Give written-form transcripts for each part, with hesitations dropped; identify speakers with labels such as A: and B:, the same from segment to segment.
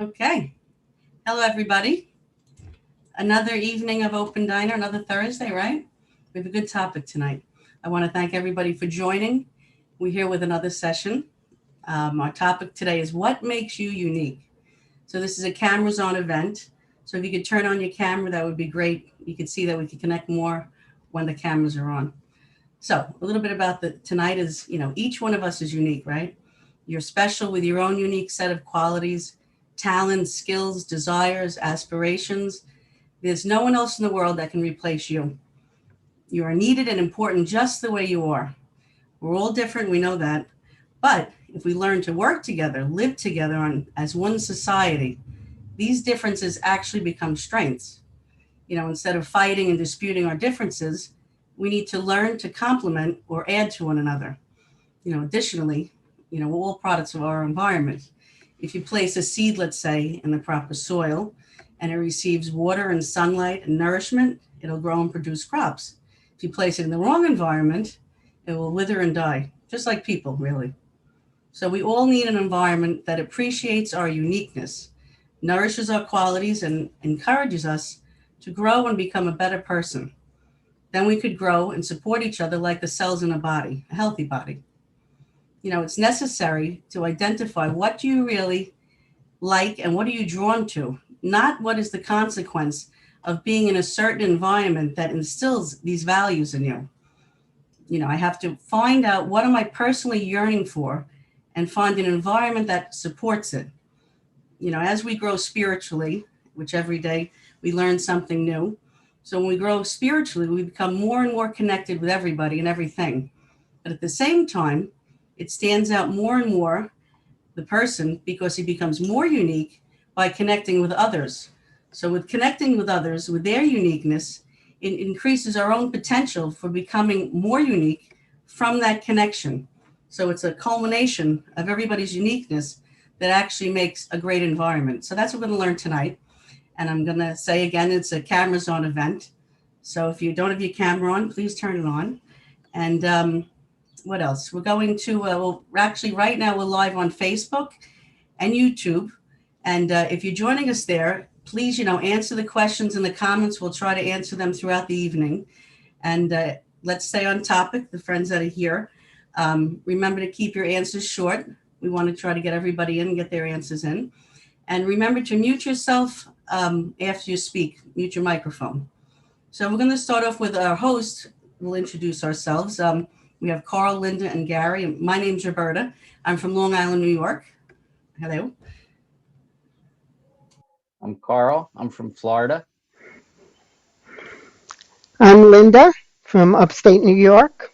A: Okay. Hello, everybody. Another evening of Open Diner, another Thursday, right? We have a good topic tonight. I want to thank everybody for joining. We're here with another session. Our topic today is what makes you unique. So this is a cameras on event. So if you could turn on your camera, that would be great. You could see that we could connect more when the cameras are on. So a little bit about the tonight is, each one of us is unique, right? You're special with your own unique set of qualities, talents, skills, desires, aspirations. There's no one else in the world that can replace you. You are needed and important just the way you are. We're all different, we know that. But if we learn to work together, live together as one society, these differences actually become strengths. Instead of fighting and disputing our differences, we need to learn to complement or add to one another. Additionally, we're all products of our environment. If you place a seed, let's say, in the proper soil and it receives water and sunlight and nourishment, it'll grow and produce crops. If you place it in the wrong environment, it will wither and die, just like people, really. So we all need an environment that appreciates our uniqueness, nourishes our qualities, and encourages us to grow and become a better person. Then we could grow and support each other like the cells in a body, a healthy body. It's necessary to identify what do you really like and what are you drawn to, not what is the consequence of being in a certain environment that instills these values in you. I have to find out what am I personally yearning for and find an environment that supports it. As we grow spiritually, which every day we learn something new. So when we grow spiritually, we become more and more connected with everybody and everything. But at the same time, it stands out more and more, the person, because he becomes more unique by connecting with others. So with connecting with others, with their uniqueness, it increases our own potential for becoming more unique from that connection. So it's a culmination of everybody's uniqueness that actually makes a great environment. So that's what we're going to learn tonight. And I'm going to say again, it's a cameras on event. So if you don't have your camera on, please turn it on. And what else? We're going to, actually right now we're live on Facebook and YouTube. And if you're joining us there, please, answer the questions in the comments. We'll try to answer them throughout the evening. And let's stay on topic, the friends that are here. Remember to keep your answers short. We want to try to get everybody in and get their answers in. And remember to mute yourself after you speak, mute your microphone. So we're going to start off with our host. We'll introduce ourselves. We have Carl, Linda, and Gary. My name's Roberta. I'm from Long Island, New York. Hello.
B: I'm Carl. I'm from Florida.
C: I'm Linda from upstate New York.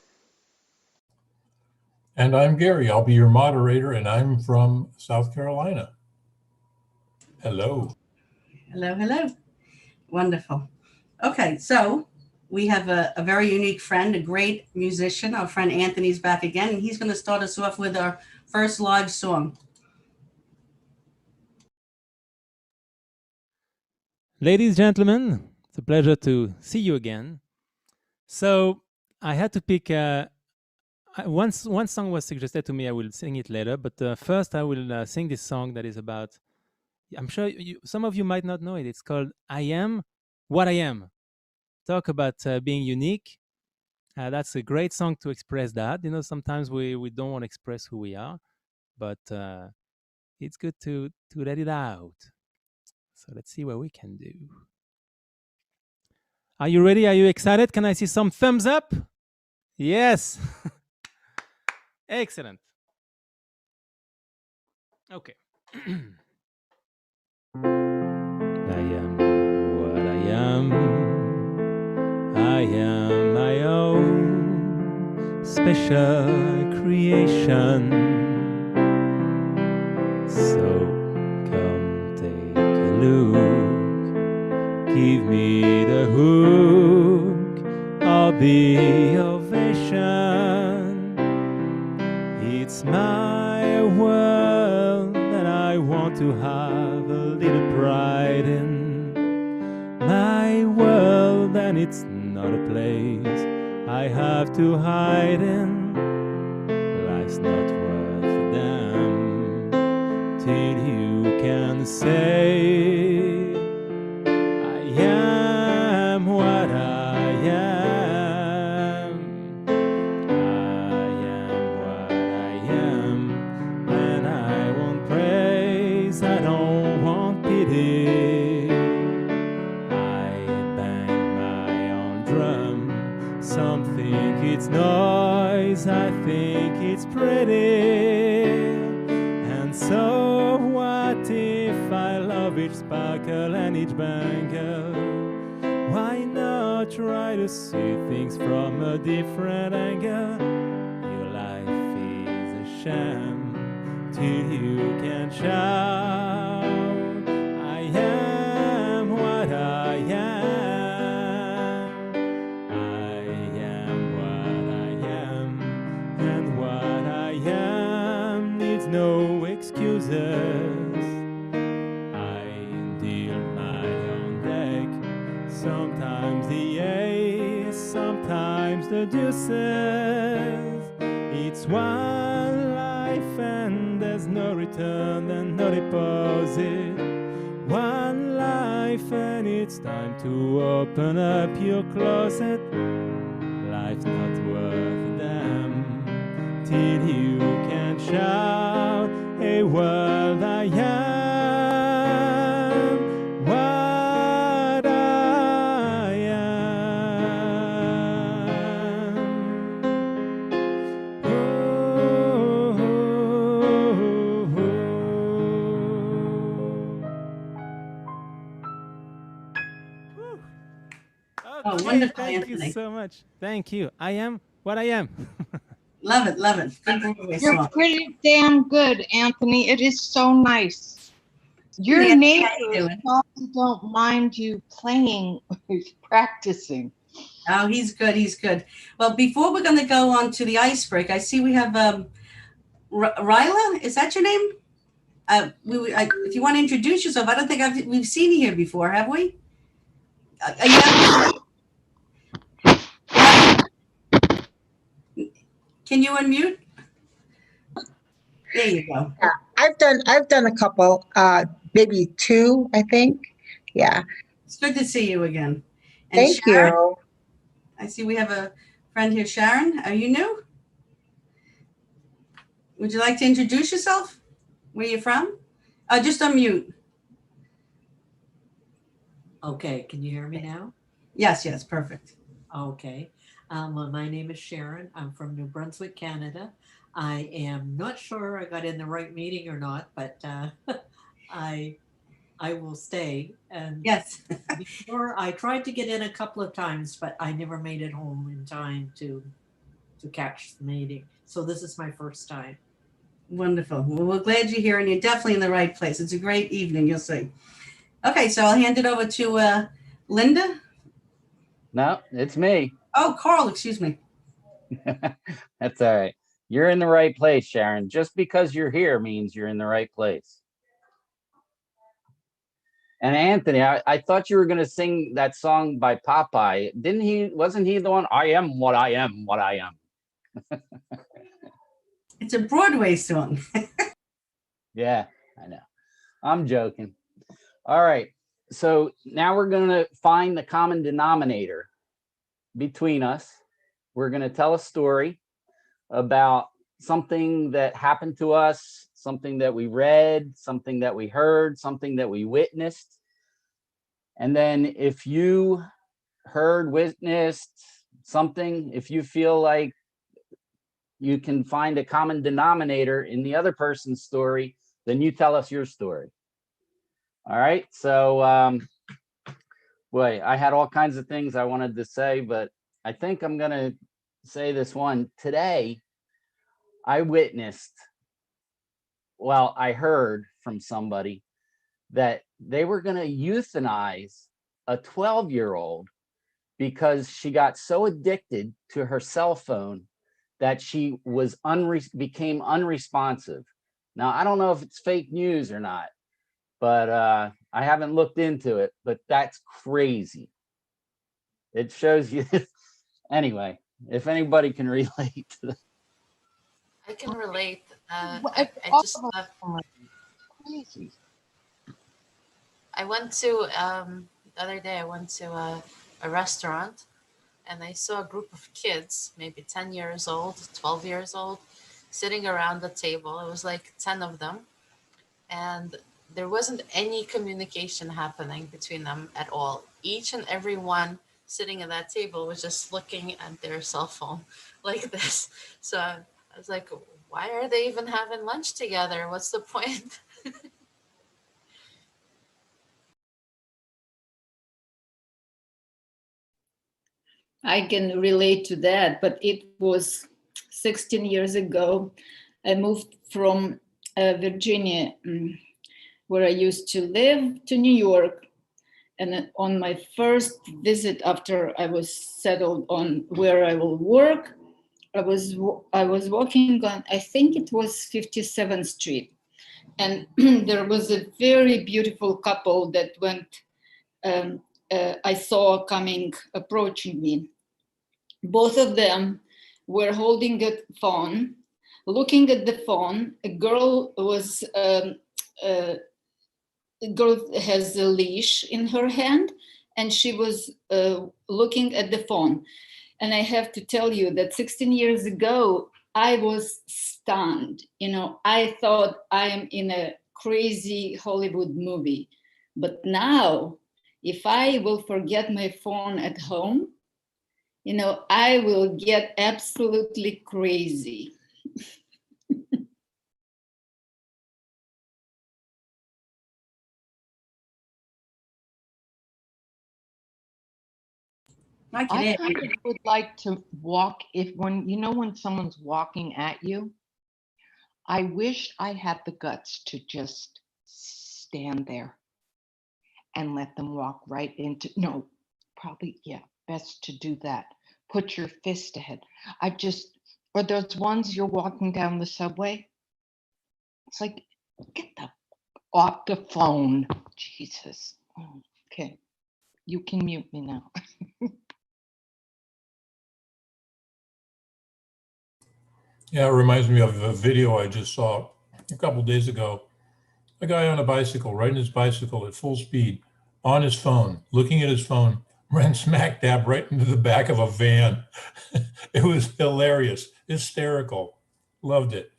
D: And I'm Gary. I'll be your moderator, and I'm from South Carolina. Hello.
A: Hello. Wonderful. Okay, so we have a very unique friend, a great musician. Our friend Anthony's back again, and he's going to start us off with our first live song.
E: Ladies, gentlemen, it's a pleasure to see you again. So I had to pick one song was suggested to me. I will sing it later, but first I will sing this song that is about, I'm sure some of you might not know it. It's called I Am What I Am. Talk about being unique. That's a great song to express that. Sometimes we don't want to express who we are, but it's good to let it out. So let's see what we can do. Are you ready? Are you excited? Can I see some thumbs up? Yes. Excellent. Okay. I am what I am. I am my own special creation. So come take a look. Give me the hook or the ovation. It's my world that I want to have a little pride in. My world, and it's not a place I have to hide in. Life's not worth a damn till you can say I am what I am. I am what I am, and I want praise, I don't want pity. I bang my own drum, some think it's noise, I think it's pretty. And so what if I love each sparkle and each bangle? Why not try to see things from a different angle? Your life is a sham till you can shout I am what I am. I am what I am, and what I am needs no excuses. I deal my own deck, sometimes the ace, sometimes the deuces. It's one life and there's no return and no deposit. One life and it's time to open up your closet. Life's not worth a damn till you can shout, hey world, I am what I am. Oh,
A: Oh,
E: okay,
A: wonderful,
E: thank
A: Anthony.
E: you so much. Thank you. I am what I am.
A: Love it, love it. Good Broadway
F: You're
A: song.
F: pretty damn good, Anthony. It is so nice. Your
A: Yeah, how you
F: neighbors
A: doing?
F: probably don't mind you playing, practicing.
A: Oh, he's good. He's good. Well, before we're going to go on to the icebreaker, I see we have Ryla. Is that your name? If you want to introduce yourself, I don't think we've seen you here before, have we? Can you unmute? There you go.
G: Yeah, I've done a couple, maybe two, I think. Yeah.
A: It's good to see you again. And
G: Thank
A: Sharon,
G: you.
A: I see we have a friend here. Sharon, are you new? Would you like to introduce yourself? Where you from? Just unmute.
H: Okay, can you hear me now?
A: Yes, yes, perfect.
H: Okay. Well, my name is Sharon. I'm from New Brunswick, Canada. I am not sure I got in the right meeting or not, but I will stay. And
A: Yes.
H: before I tried to get in a couple of times, but I never made it home in time to catch the meeting. So this is my first time.
A: Wonderful. Well, we're glad you're here, and you're definitely in the right place. It's a great evening, you'll see. Okay, so I'll hand it over to Linda.
B: No, it's me.
A: Oh, Carl, excuse me.
B: That's all right. You're in the right place, Sharon. Just because you're here means you're in the right place. And Anthony, I thought you were going to sing that song by Popeye. Wasn't he the one? I am what I am, what I am.
A: It's a Broadway song.
B: Yeah, I know. I'm joking. All right. So now we're going to find the common denominator between us. We're going to tell a story about something that happened to us, something that we read, something that we heard, something that we witnessed. And then if you heard, witnessed something, if you feel like you can find a common denominator in the other person's story, then you tell us your story. All right. So, boy, I had all kinds of things I wanted to say, but I think I'm going to say this one. Today, I heard from somebody that they were going to euthanize a 12-year-old because she got so addicted to her cell phone that she was became unresponsive. Now, I don't know if it's fake news or not, but I haven't looked into it, but that's crazy. It shows you. Anyway, if anybody can relate to that.
I: I can relate.
F: Well,
I: I
F: all
I: just
F: of us
I: love.
F: are crazy.
I: I went to the other day. I went to a restaurant, and I saw a group of kids, maybe 10 years old, 12 years old, sitting around the table. It was like 10 of them, and there wasn't any communication happening between them at all. Each and every one sitting at that table was just looking at their cell phone like this. So I was like, why are they even having lunch together? What's the point?
J: I can relate to that, but it was 16 years ago. I moved from Virginia, where I used to live, to New York. And on my first visit after I was settled on where I will work, I was walking on, I think it was 57th Street. And there was a very beautiful couple that I saw coming, approaching me. Both of them were holding a phone, looking at the phone. A girl has a leash in her hand, and she was looking at the phone. And I have to tell you that 16 years ago, I was stunned. I thought I am in a crazy Hollywood movie. But now, if I will forget my phone at home, I will get absolutely crazy.
A: I can
K: I
A: add.
K: kind of would like to walk when someone's walking at you. I wish I had the guts to just stand there and let them walk right into, no, probably, yeah, best to do that. Put your fist ahead. Or those ones you're walking down the subway. It's like, get off the phone. Jesus. Okay. You can mute me now.
D: Yeah, it reminds me of a video I just saw a couple days ago. A guy on a bicycle, riding his bicycle at full speed, on his phone, looking at his phone, ran smack dab right into the back of a van. It was hilarious, hysterical. Loved it.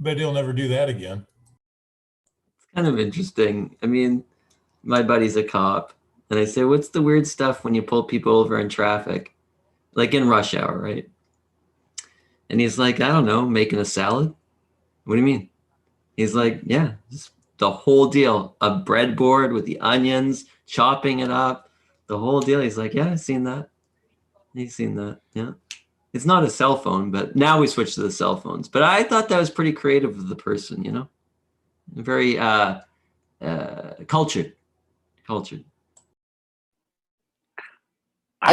D: Bet he'll never do that again.
L: It's kind of interesting. I mean, my buddy's a cop, and I say, what's the weird stuff when you pull people over in traffic? Like in rush hour, right? And he's like, I don't know, making a salad? What do you mean? He's like, yeah, just the whole deal. A breadboard with the onions, chopping it up, the whole deal. He's like, yeah, I've seen that. He's seen that. Yeah. It's not a cell phone, but now we switch to the cell phones. But I thought that was pretty creative of the person, very cultured.
M: I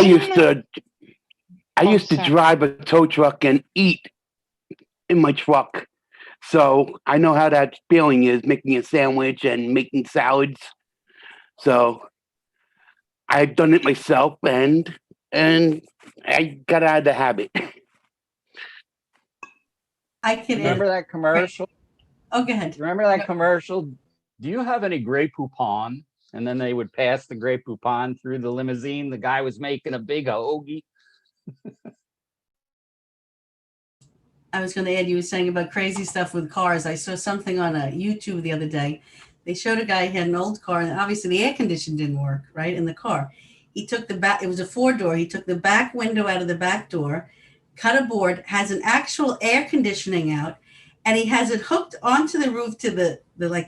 M: used to drive a tow truck and eat in my truck. So I know how that feeling is, making a sandwich and making salads. So I've done it myself and I got out of the habit.
A: I can
B: Remember that commercial?
A: Oh, go ahead.
B: Remember that commercial? Do you have any Grey Poupon? And then they would pass the Grey Poupon through the limousine. The guy was making a big hoagie.
A: I was going to add, you were saying about crazy stuff with cars. I saw something on YouTube the other day. They showed a guy, he had an old car, and obviously the air conditioning didn't work, right, in the car. He took the back, it was a 4-door. He took the back window out of the back door, cut a board, has an actual air conditioning out, and he has it hooked onto the roof to the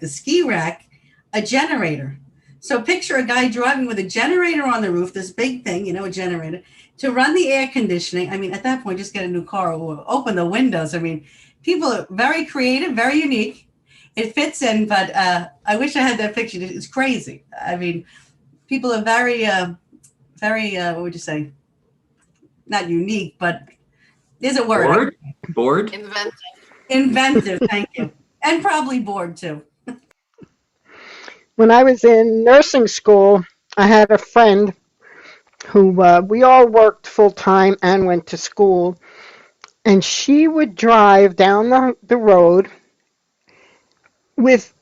A: ski rack, a generator. So picture a guy driving with a generator on the roof, this big thing, a generator, to run the air conditioning. I mean, at that point, just get a new car or open the windows. I mean, people are very creative, very unique. It fits in, but I wish I had that picture. It's crazy. I mean, people are very, what would you say? Not unique, but there's a word.
L: Bored?
A: Inventive, thank you. And probably bored too.
C: When I was in nursing school, I had a friend who we all worked full time and went to school, and she would drive down the road with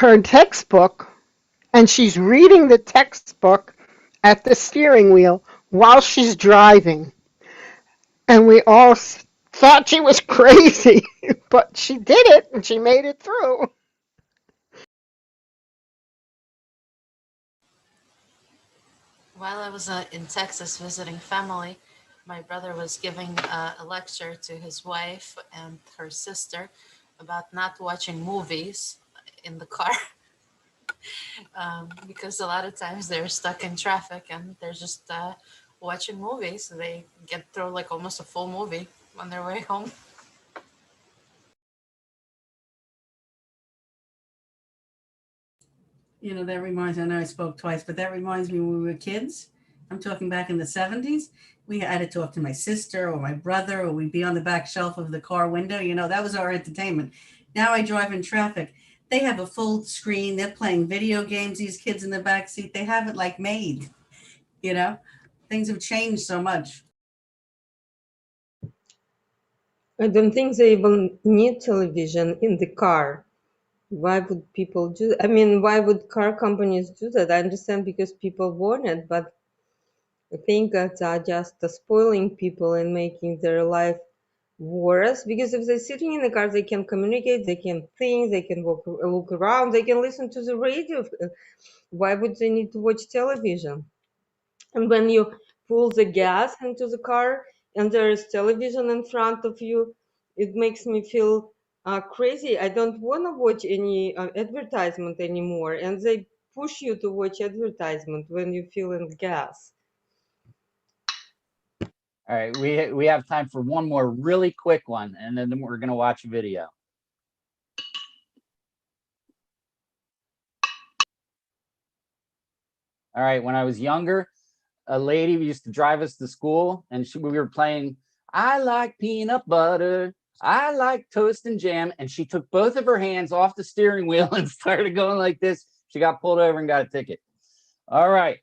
C: her textbook, and she's reading the textbook at the steering wheel while she's driving. And we all thought she was crazy, but she did it and she made it through.
I: While I was in Texas visiting family, my brother was giving a lecture to his wife and her sister about not watching movies in the car because a lot of times they're stuck in traffic and they're just watching movies. They get through like almost a full movie on their way home.
A: You know, that reminds me, I know I spoke twice, but that reminds me when we were kids. I'm talking back in the 70s. We had to talk to my sister or my brother, or we'd be on the back shelf of the car window. You know, that was our entertainment. Now I drive in traffic. They have a full screen. They're playing video games, these kids in the back seat. They have it like made, you know? Things have changed so much.
N: I don't think they even need television in the car. Why would people do? I mean, why would car companies do that? I understand because people want it, but I think that are just spoiling people and making their life worse. Because if they're sitting in the car, they can communicate, they can think, they can look around, they can listen to the radio. Why would they need to watch television? And when you pull the gas into the car and there is television in front of you, it makes me feel crazy. I don't want to watch any advertisement anymore. And they push you to watch advertisement when you fill in gas.
B: All right, we have time for one more really quick one, and then we're going to watch a video. All right, when I was younger, a lady used to drive us to school, and we were playing, I like peanut butter, I like toast and jam, and she took both of her hands off the steering wheel and started going like this. She got pulled over and got a ticket. All right,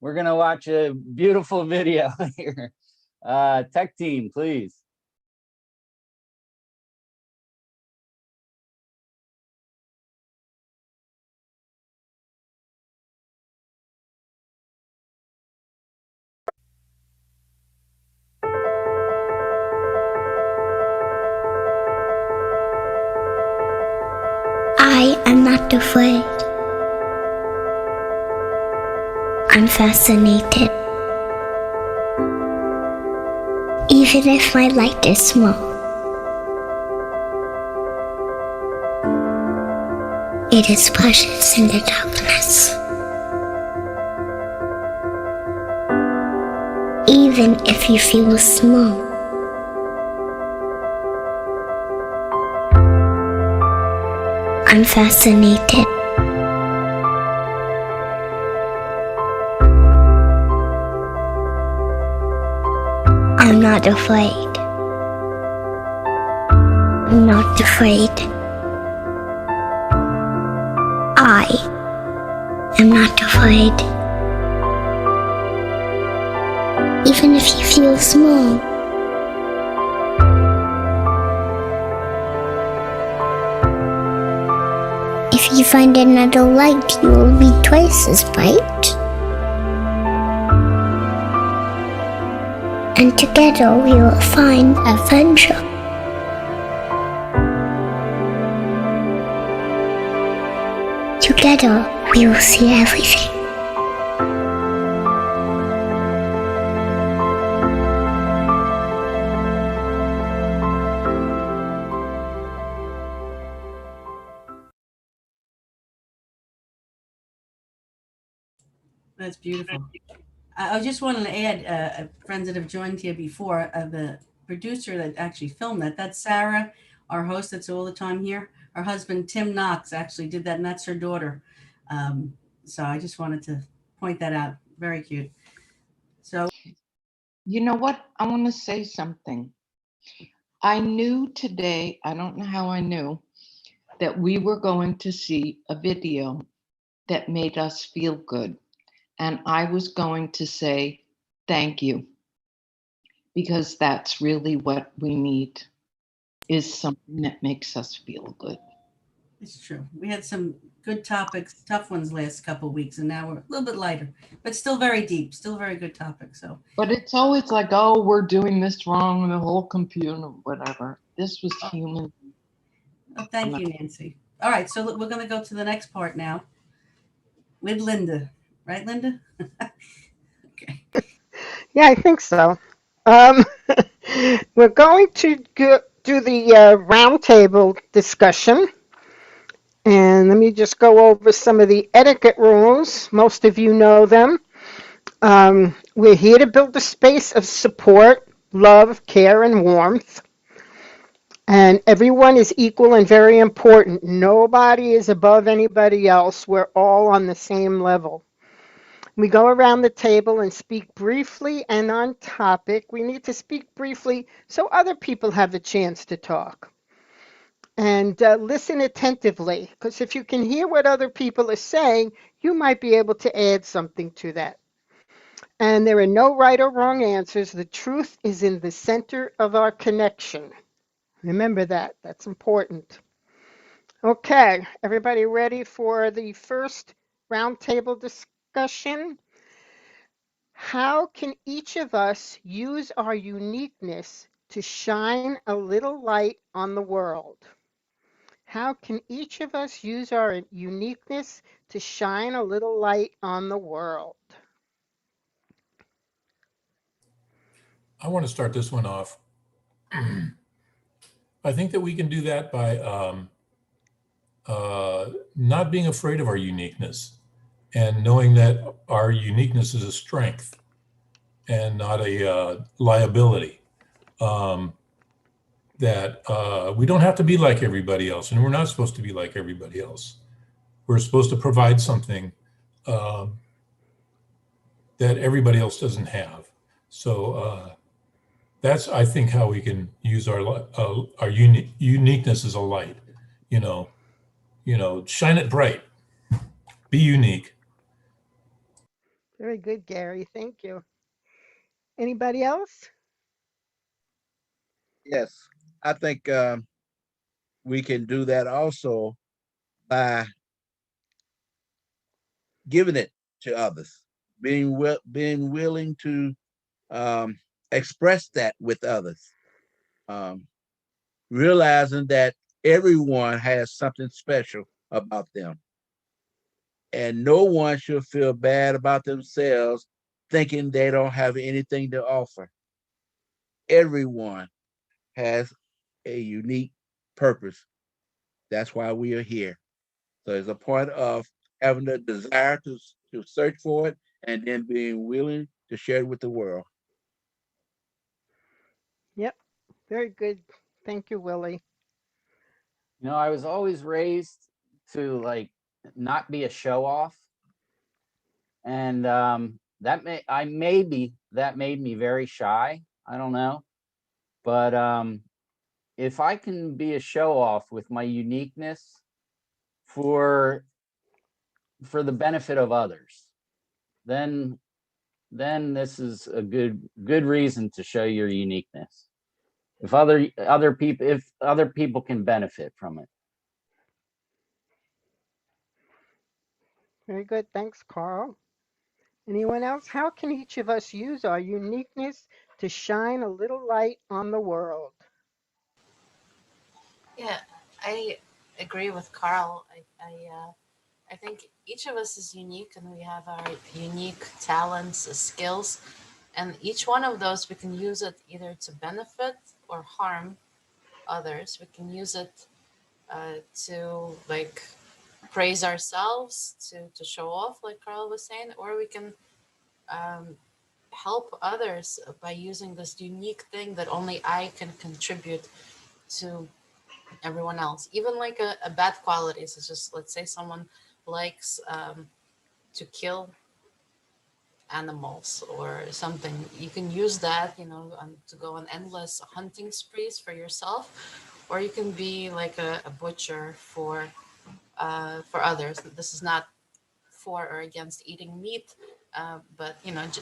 B: we're going to watch a beautiful video here. Tech team, please.
O: I am not afraid. I'm fascinated. Even if my light is small, it is precious in the darkness. Even if you feel small, I'm fascinated. I'm not afraid. I'm not afraid. I am not afraid. Even if you feel small, if you find another light, you will be twice as bright. And together we will find adventure. Together we will see everything.
A: That's beautiful. I just wanted to add, friends that have joined here before, the producer that actually filmed that, that's Sarah, our host that's all the time here. Her husband, Tim Knox, actually did that, and that's her daughter. So I just wanted to point that out. Very cute. So,
K: You know what? I want to say something. I knew today, I don't know how I knew, that we were going to see a video that made us feel good. And I was going to say thank you, because that's really what we need, is something that makes us feel good.
A: it's true. We had some good topics, tough ones last couple of weeks, and now we're a little bit lighter, but still very deep, still very good topic. So,
K: But it's always like, oh, we're doing this wrong, the whole computer, whatever. This was human.
A: well, thank you, Nancy. All right, so we're going to go to the next part now with Linda. Right, Linda? Okay.
C: Yeah, I think so. Um, we're going to do the roundtable discussion. And let me just go over some of the etiquette rules. Most of you know them. We're here to build a space of support, love, care, and warmth. And everyone is equal and very important. Nobody is above anybody else. We're all on the same level. We go around the table and speak briefly and on topic. We need to speak briefly so other people have a chance to talk. And listen attentively, because if you can hear what other people are saying, you might be able to add something to that. And there are no right or wrong answers. The truth is in the center of our connection. Remember that. That's important. Okay, everybody ready for the first roundtable discussion? How can each of us use our uniqueness to shine a little light on the world? How can each of us use our uniqueness to shine a little light on the world?
D: I want to start this one off. I think that we can do that by not being afraid of our uniqueness and knowing that our uniqueness is a strength and not a liability. That we don't have to be like everybody else, and we're not supposed to be like everybody else. We're supposed to provide something that everybody else doesn't have. So that's, I think, how we can use our uniqueness as a light. You know, shine it bright. Be unique.
C: Very good, Gary. Thank you. Anybody else?
P: Yes, I think we can do that also by giving it to others, being willing to express that with others, um, realizing that everyone has something special about them, and no one should feel bad about themselves thinking they don't have anything to offer. Everyone has a unique purpose. That's why we are here. So it's a part of having the desire to search for it and then being willing to share it with the world.
C: Yep. Very good. Thank you, Willie.
B: You know, I was always raised to like not be a show off, and that made me very shy. I don't know, but if I can be a show off with my uniqueness for the benefit of others, then this is a good reason to show your uniqueness. If other people can benefit from it.
C: Very good. Thanks, Carl. Anyone else? How can each of us use our uniqueness to shine a little light on the world?
I: Yeah, I agree with Carl. I think each of us is unique and we have our unique talents, skills, and each one of those we can use it either to benefit or harm others. We can use it to like praise ourselves, to show off, like Carl was saying, or we can um, help others by using this unique thing that only I can contribute to everyone else. Even like a bad quality. So just let's say someone likes to kill animals or something. You can use that, to go on endless hunting sprees for yourself, or you can be like a butcher for others. This is not for or against eating meat, but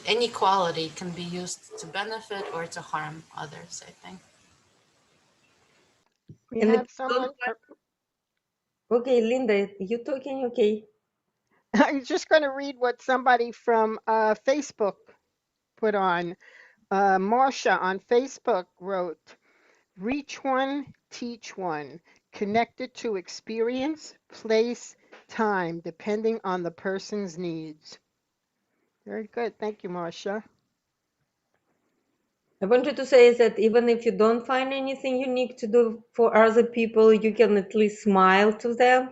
I: any quality can be used to benefit or to harm others, I think.
C: We
N: And the
C: have
N: people
C: someone.
N: Okay, Linda, you talking? Okay.
C: I'm just going to read what somebody from Facebook put on. Marsha on Facebook wrote, reach one, teach one, connected to experience, place, time, depending on the person's needs. Very good. Thank you, Marsha.
N: I wanted to say that even if you don't find anything unique to do for other people, you can at least smile to them,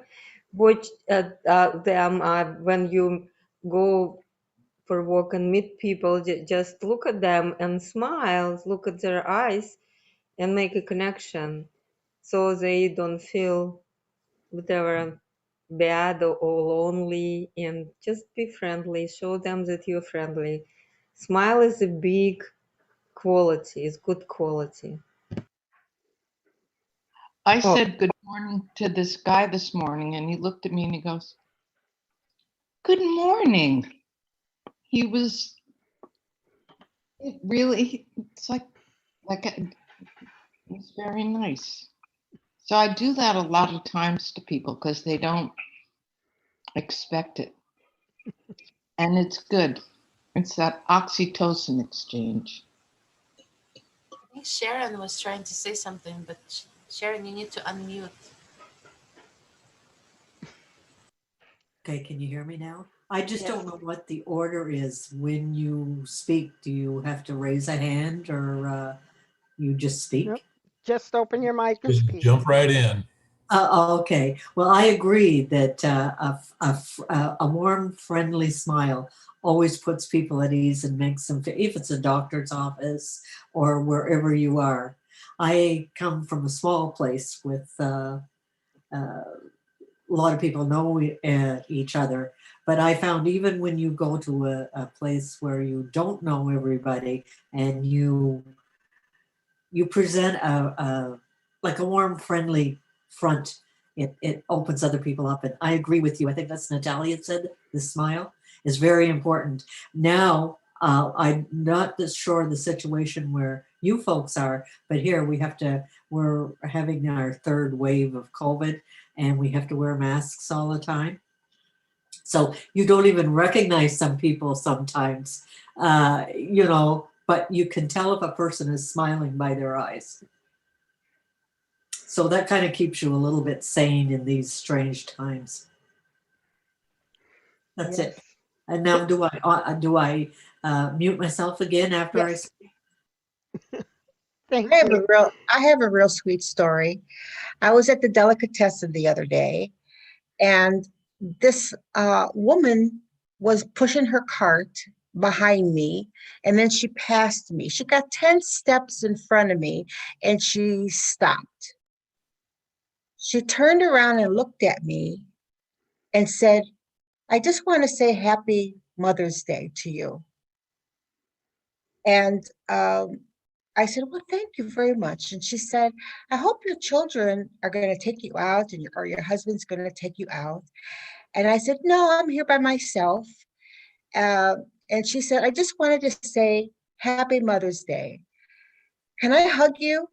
N: watch them when you go for a walk and meet people. Just look at them and smile, look at their eyes, and make a connection, so they don't feel whatever bad or lonely. And just be friendly. Show them that you're friendly. Smile is a big quality, is good quality.
K: I
N: Oh,
K: said good morning to this guy this morning, and he looked at me and he goes, "Good morning." He was it really, it's like it was very nice. So I do that a lot of times to people because they don't expect it. And it's good. It's that oxytocin exchange.
I: I think Sharon was trying to say something, but Sharon, you need to unmute.
H: Okay, can you hear me now? I just
N: yes.
H: don't know what the order is when you speak. Do you have to raise a hand or you just
C: Nope.
H: speak?
C: Just open your mic and
D: Just
C: speak.
D: jump right in.
H: Okay. Well, I agree that a warm, friendly smile always puts people at ease and makes them feel, if it's a doctor's office or wherever you are. I come from a small place with a lot of people know each other, but I found even when you go to a place where you don't know everybody and you present a like a warm, friendly front, it opens other people up. And I agree with you. I think that's Natalia said the smile is very important. Now, I'm not as sure of the situation where you folks are, but here we're having our third wave of COVID and we have to wear masks all the time. So you don't even recognize some people sometimes, but you can tell if a person is smiling by their eyes. So that kind of keeps you a little bit sane in these strange times. That's
C: Yes.
H: it. And now do I mute myself again after I
C: Yes.
H: speak?
C: Thank you.
G: I have a real sweet story. I was at the delicatessen the other day, and this woman was pushing her cart behind me, and then she passed me. She got 10 steps in front of me, and she stopped. She turned around and looked at me and said, "I just want to say Happy Mother's Day to you." And I said, "Well, thank you very much." And she said, "I hope your children are going to take you out or your husband's going to take you out." And I said, "No, I'm here by myself." Uh, and she said, "I just wanted to say Happy Mother's Day. Can I hug you?"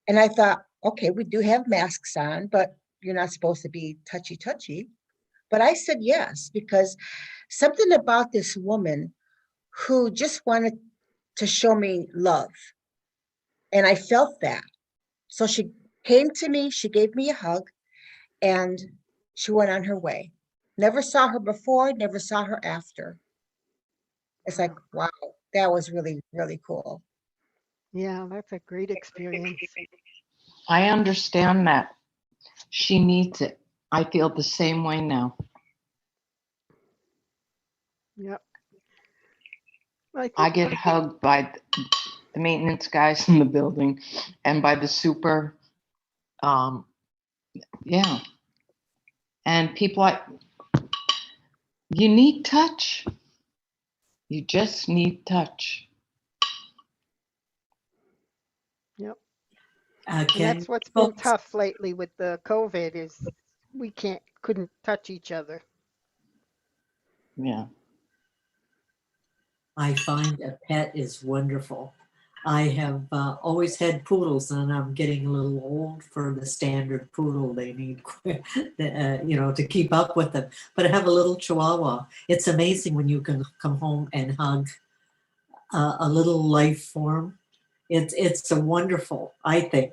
G: And I thought, okay, we do have masks on, but you're not supposed to be touchy touchy. But I said yes, because something about this woman who just wanted to show me love. And I felt that. So she came to me, she gave me a hug, and she went on her way. Never saw her before, never saw her after. It's like, wow, that was really, really cool.
C: Yeah, that's a great experience.
K: I understand that. She needs it. I feel the same way now.
C: Yep.
K: I get hugged by the maintenance guys in the building and by the super. Yeah. And people you need touch. You just need touch.
C: Yep. And
H: Can
C: that's what's been
H: folks,
C: tough lately with the COVID is we couldn't touch each other.
K: Yeah.
H: I find a pet is wonderful. I have always had poodles, and I'm getting a little old for the standard poodle. They need, to keep up with them. But I have a little Chihuahua. It's amazing when you can come home and hug a little life form. It's a wonderful. I think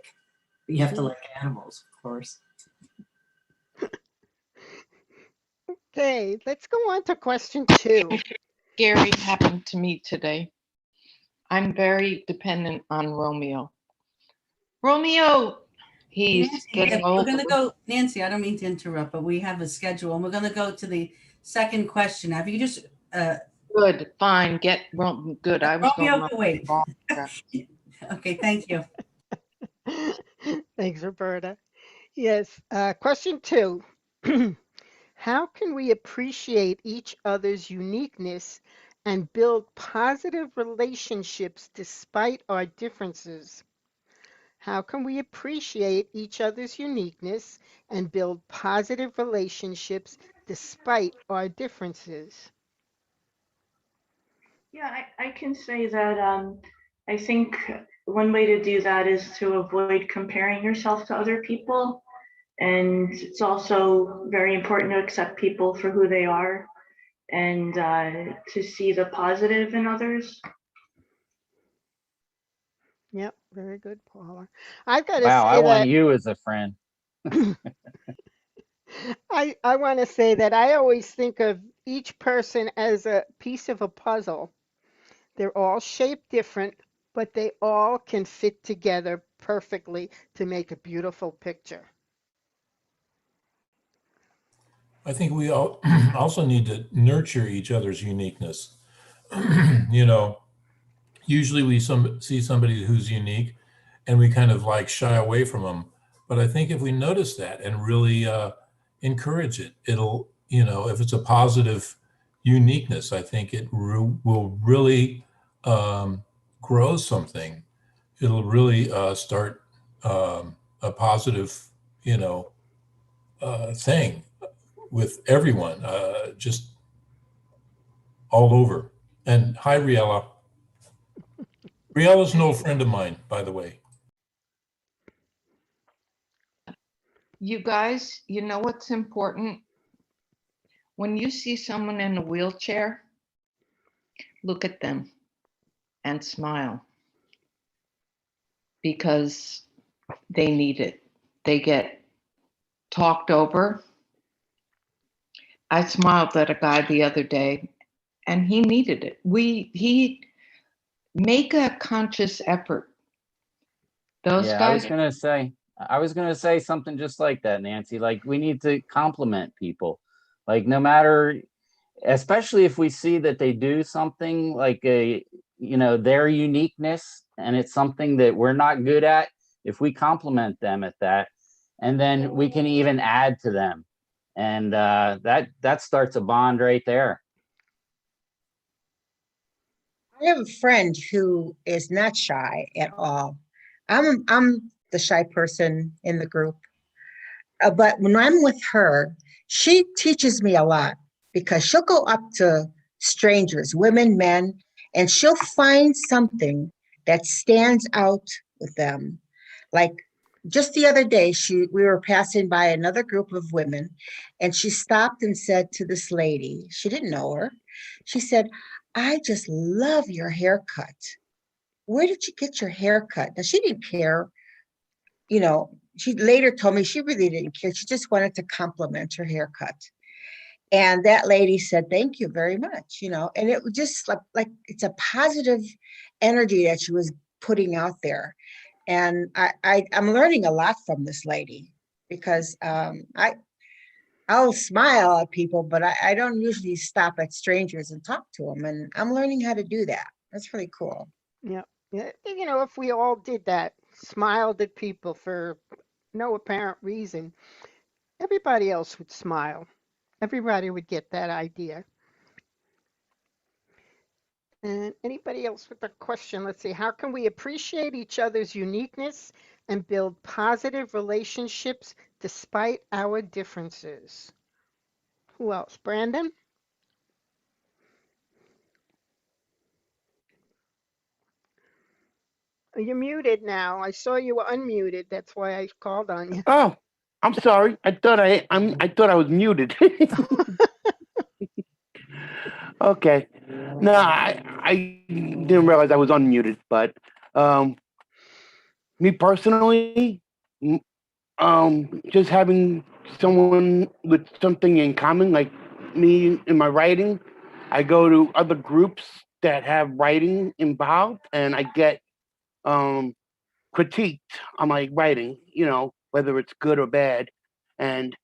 H: you have to like animals, of course.
C: Okay, let's go on to question 2.
K: Scary happened to me today. I'm very dependent on Romeo. Romeo, he's
A: Nancy,
K: getting
A: we're
K: old.
A: going to go, Nancy, I don't mean to interrupt, but we have a schedule and we're going to go to the second question. Have you just,
K: Good, fine, good. I was going
A: Romeo
K: on
A: can wait.
K: the wrong track.
A: Okay, thank you.
C: Thanks, Roberta. Yes, question 2. How can we appreciate each other's uniqueness and build positive relationships despite our differences? How can we appreciate each other's uniqueness and build positive relationships despite our differences?
Q: Yeah, I can say that I think one way to do that is to avoid comparing yourself to other people. And it's also very important to accept people for who they are and to see the positive in others.
C: Yep, very good, Paula. I've got to
B: Wow, I
C: say
B: want
C: that
B: you as a friend.
C: I want to say that I always think of each person as a piece of a puzzle. They're all shaped different, but they all can fit together perfectly to make a beautiful picture.
D: I think we all also need to nurture each other's uniqueness. you know, Usually we see somebody who's unique and we kind of like shy away from them. But I think if we notice that and really encourage it, if it's a positive uniqueness, I think it will really grow something. It'll really start a positive, thing with everyone, just all over. And hi, Riella. Riella's no friend of mine, by the way.
K: You guys, you know what's important? When you see someone in a wheelchair, look at them and smile because they need it. They get talked over. I smiled at a guy the other day and he needed it. He make a conscious effort. Those
B: Yeah,
K: guys.
B: I was gonna say something just like that, Nancy. Like we need to compliment people. Like no matter, especially if we see that they do something like their uniqueness and it's something that we're not good at, if we compliment them at that, and then we can even add to them. And that starts a bond right there.
G: I have a friend who is not shy at all. I'm the shy person in the group. But when I'm with her, she teaches me a lot because she'll go up to strangers, women, men, and she'll find something that stands out with them. Like just the other day, we were passing by another group of women, and she stopped and said to this lady, she didn't know her, she said, "I just love your haircut. Where did you get your haircut?" Now she didn't care, she later told me she really didn't care. She just wanted to compliment her haircut. And that lady said, "Thank you very much," and it was just like it's a positive energy that she was putting out there. And I'm learning a lot from this lady because I'll smile at people, but I don't usually stop at strangers and talk to them. And I'm learning how to do that. That's really cool.
C: Yeah. Yeah. If we all did that, smiled at people for no apparent reason, everybody else would smile. Everybody would get that idea. And anybody else with a question? Let's see. How can we appreciate each other's uniqueness and build positive relationships despite our differences? Who else? Brandon? You're muted now. I saw you were unmuted. That's why I called on you.
M: Oh, I'm sorry. I thought I was muted. Okay. No, I didn't realize I was unmuted, but um, me personally, just having someone with something in common, like me in my writing, I go to other groups that have writing involved, and I get um, critiqued on my writing, whether it's good or bad, and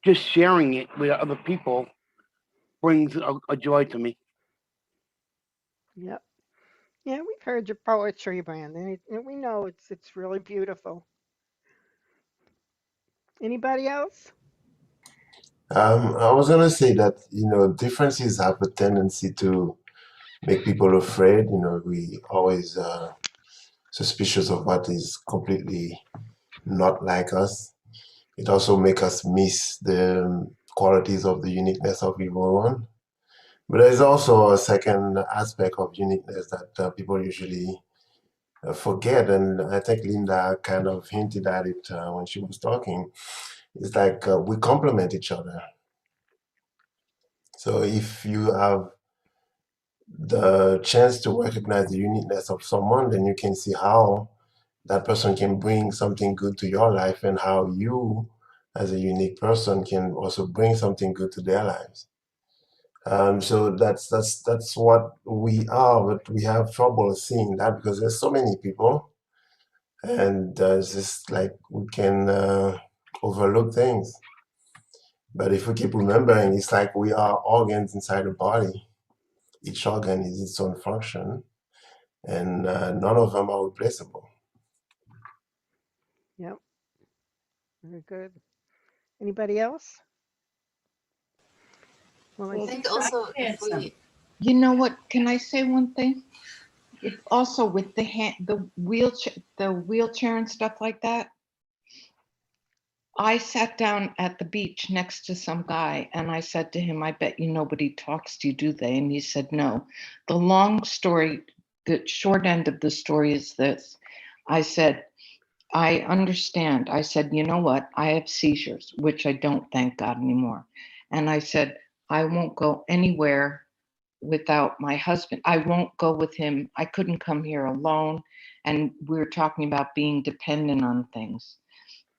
M: just sharing it with other people brings a joy to me.
C: Yep. Yeah, we've heard your poetry, Brandon, and we know it's really beautiful. Anybody else?
R: I was gonna say that differences have a tendency to make people afraid. We always suspicious of what is completely not like us. It also makes us miss the qualities of the uniqueness of everyone. But there's also a second aspect of uniqueness that people usually forget, and I think Linda kind of hinted at it when she was talking. It's like we complement each other. So if you have the chance to recognize the uniqueness of someone, then you can see how that person can bring something good to your life and how you, as a unique person, can also bring something good to their lives. So that's what we are, but we have trouble seeing that because there's so many people, and it's just like we can overlook things. But if we keep remembering, it's like we are organs inside a body. Each organ is its own function, and none of them are replaceable.
C: Yep. Very good. Anybody else? Well,
I: I
C: I
F: Well,
C: see
I: think
C: some.
I: also if we,
K: you know what? Can I say one thing? It also with the wheelchair and stuff like that. I sat down at the beach next to some guy and I said to him, I bet you nobody talks to you, do they? And he said, no. The long story, the short end of the story is this. I said, I understand. I said, you know what? I have seizures, which I don't, thank God, anymore. And I said, I won't go anywhere without my husband. I won't go with him. I couldn't come here alone. And we were talking about being dependent on things.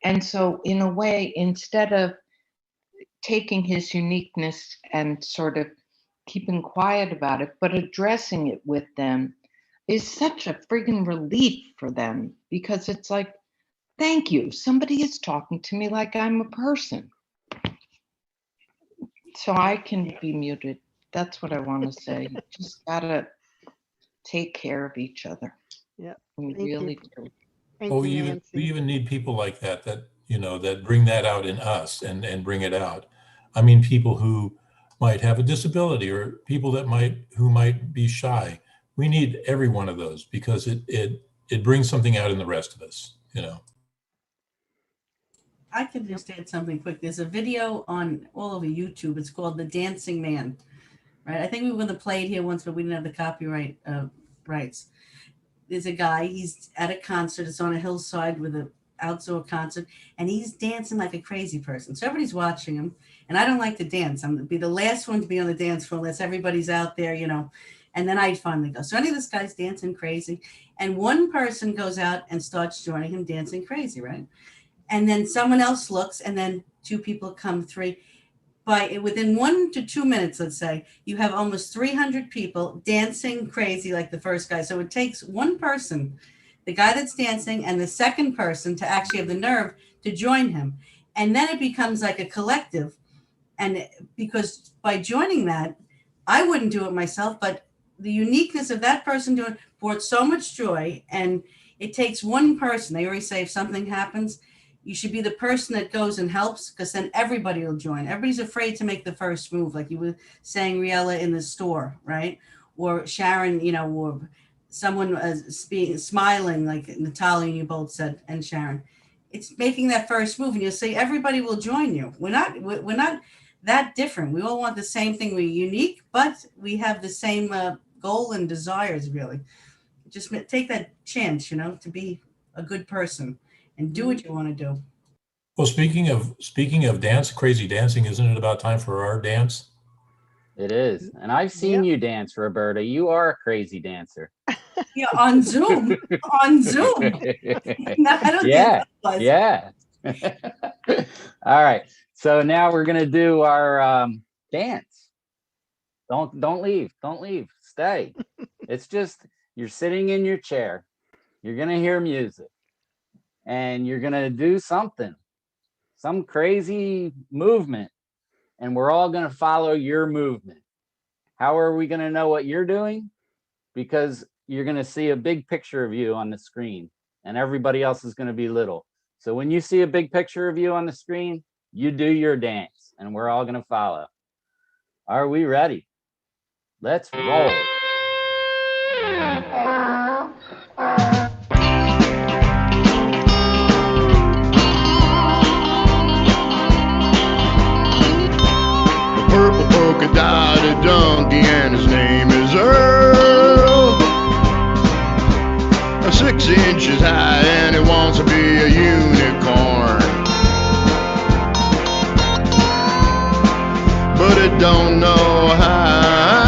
K: And so, in a way, instead of taking his uniqueness and sort of keeping quiet about it, but addressing it with them is such a friggin' relief for them because it's like, thank you. Somebody is talking to me like I'm a person. So I can be muted. That's what I want to say. Just gotta take care of each other.
C: Yep.
K: We
C: Thank you.
K: really do.
C: Thank
D: Well,
C: you,
D: we
C: Nancy.
D: even need people like that that bring that out in us and bring it out. I mean, people who might have a disability or people who might be shy. We need every one of those because it brings something out in the rest of us.
A: I could just add something quick. There's a video on all over YouTube. It's called The Dancing Man, right? I think we were going to play it here once, but we didn't have the copyright rights. There's a guy, he's at a concert. It's on a hillside with an outdoor concert, and he's dancing like a crazy person. So everybody's watching him, and I don't like to dance. I'm going to be the last one to be on the dance floor unless everybody's out there. And then I finally go. So any of this guy's dancing crazy, and one person goes out and starts joining him dancing crazy, right? And then someone else looks, and then two people come, three. Within 1 to 2 minutes, let's say, you have almost 300 people dancing crazy like the first guy. So it takes one person, the guy that's dancing, and the second person to actually have the nerve to join him. And then it becomes like a collective. And because by joining that, I wouldn't do it myself, but the uniqueness of that person doing it brought so much joy. And it takes one person. They always say if something happens, you should be the person that goes and helps because then everybody will join. Everybody's afraid to make the first move, like you were saying, Riella, in the store, right? Or Sharon, or someone smiling, like Natalia and you both said, and Sharon. It's making that first move, and you'll see everybody will join you. We're not that different. We all want the same thing. We're unique, but we have the same goal and desires, really. just take that chance, you know, to be a good person and do what you want to do.
D: Well, speaking of dance, crazy dancing, isn't it about time for our dance?
B: It is. And I've seen you dance, Roberta. You are a crazy dancer.
A: Yeah, on Zoom. On Zoom. No, I don't
B: Yeah.
A: think that was.
B: Yeah. All right. So now we're gonna do our dance. Don't leave. Don't leave. Stay. It's just you're sitting in your chair. You're gonna hear music, and you're gonna do something, some crazy movement, and we're all gonna follow your movement. How are we gonna know what you're doing? Because you're gonna see a big picture of you on the screen, and everybody else is gonna be little. So when you see a big picture of you on the screen, you do your dance, and we're all gonna follow. Are we ready? Let's roll.
S: Purple polka dotted donkey and his name is Earl. 6 inches high and he wants to be a unicorn, but it don't know how.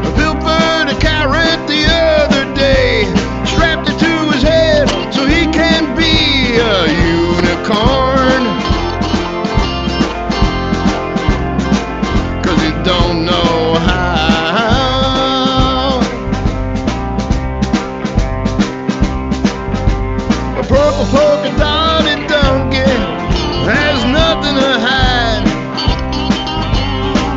S: I pilfered a carrot the other day, strapped it to his head so he can be a unicorn, 'cause he don't know how. A purple polka dotted donkey has nothing to hide,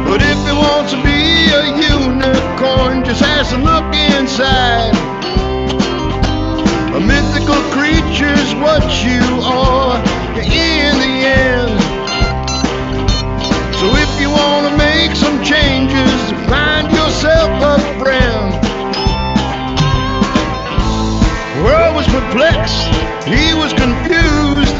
S: but if he wants to be a unicorn, just has to look inside. A mythical creature's what you are in the end. So if you want to make some changes, find yourself a friend. The world was perplexed, he was confused.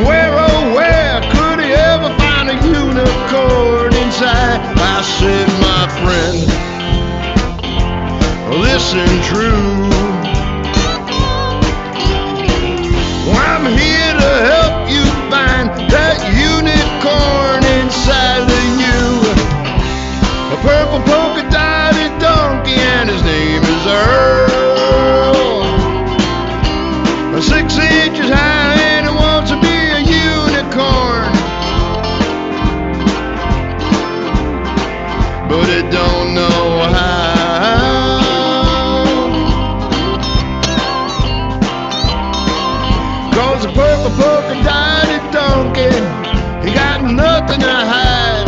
S: Where, oh where could he ever find a unicorn inside? I said, my friend, listen true. I'm here to help you find that unicorn inside of you. A purple polka dotted donkey and his name is Earl. 6 inches high and he wants to be a unicorn, but it don't know how. Cause a purple polka dotted donkey, he got nothing to hide.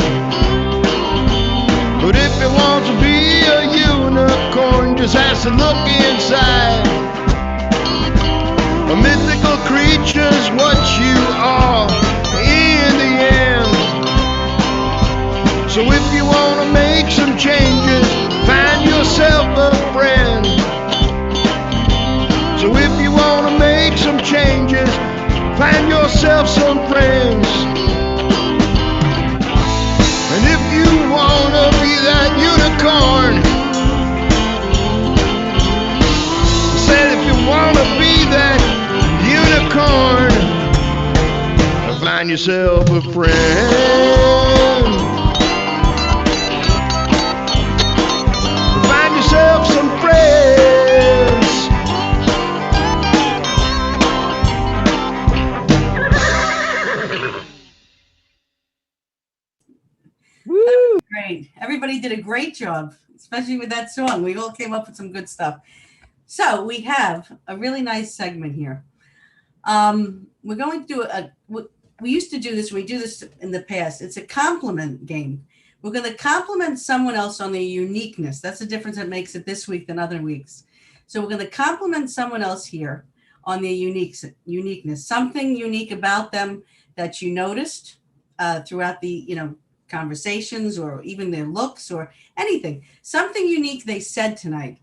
S: But if he wants to be a unicorn, just has to look inside. A mythical creature's what you are in the end. So if you want to make some changes, find yourself a friend. So if you want to make some changes, find yourself some friends. And if you want to be that unicorn, I said if you want to be that unicorn, find yourself a friend. Find yourself some friends.
A: Woo! Great. Everybody did a great job, especially with that song. We all came up with some good stuff. So we have a really nice segment here. We're going to do we used to do this, we do this in the past. It's a compliment game. We're going to compliment someone else on their uniqueness. That's the difference that makes it this week than other weeks. So we're going to compliment someone else here on their uniqueness, something unique about them that you noticed throughout the, conversations or even their looks or anything, something unique they said tonight.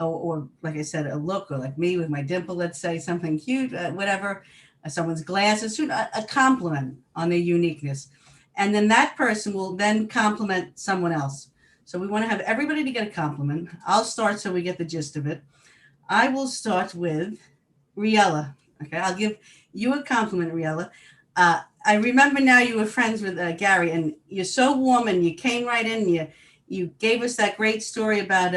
A: Or like I said, a look, or like me with my dimple, let's say something cute, whatever. someone's glasses, a compliment on their uniqueness. And then that person will then compliment someone else. So we want to have everybody to get a compliment. I'll start so we get the gist of it. I will start with Riella. Okay, I'll give you a compliment, Riella. I remember now you were friends with Gary, and you're so warm, and you came right in. You gave us that great story about